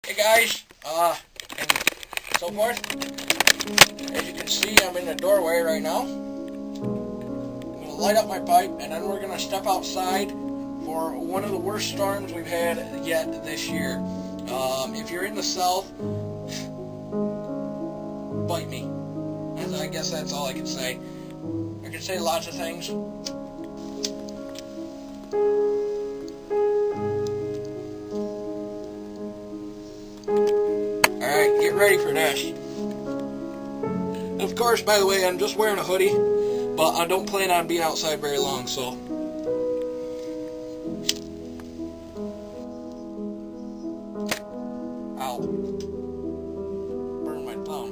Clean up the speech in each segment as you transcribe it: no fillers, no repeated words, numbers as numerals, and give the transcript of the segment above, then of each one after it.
Hey guys, and so forth. As you can see, I'm in the doorway right now. I'm going to light up my pipe, and then we're going to step outside for one of the worst storms we've had yet this year. If you're in the south, bite me. I guess that's all I can say. I can say lots of things. Alright, get ready for this. And of course, by the way, I'm just wearing a hoodie, but I don't plan on being outside very long, so. Ow. Burned my thumb.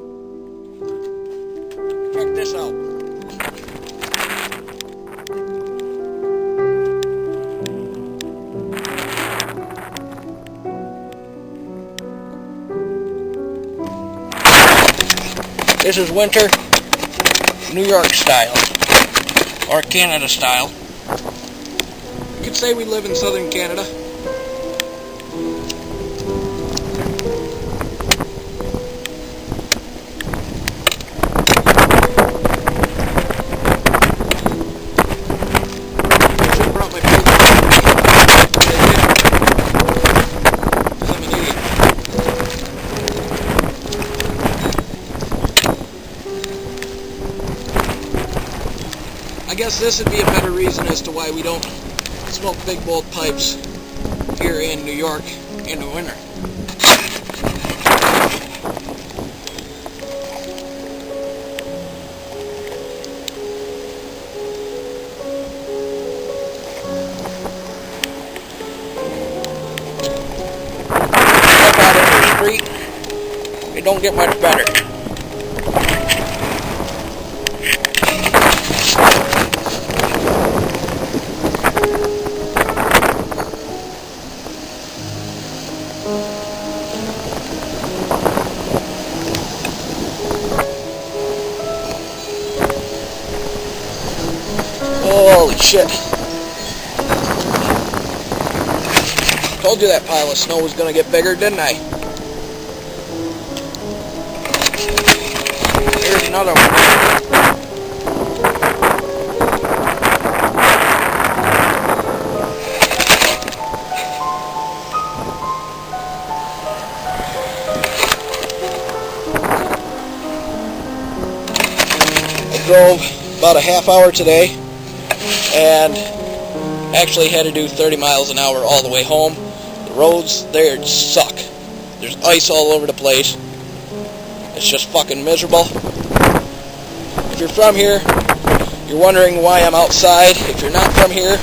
Check this out. This is winter, New York style, or Canada style. You could say we live in southern Canada. I guess this would be a better reason as to why we don't smoke big bold pipes here in New York in the winter. Step out into the street, it don't get much better. Holy shit. Told you that pile of snow was gonna get bigger, didn't I? Here's another one. I drove about a half hour today and actually had to do 30 miles an hour all the way home. The roads there suck. There's ice all over the place. It's just fucking miserable. If you're from here, you're wondering why I'm outside. If you're not from here,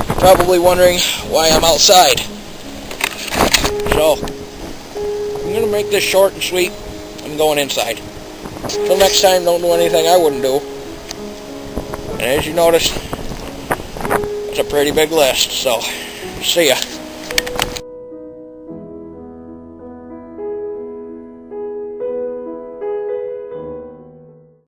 you're probably wondering why I'm outside. So, I'm going to make this short and sweet. I'm going inside. Till next time, don't do anything I wouldn't do. And as you notice, it's a pretty big list, so see ya.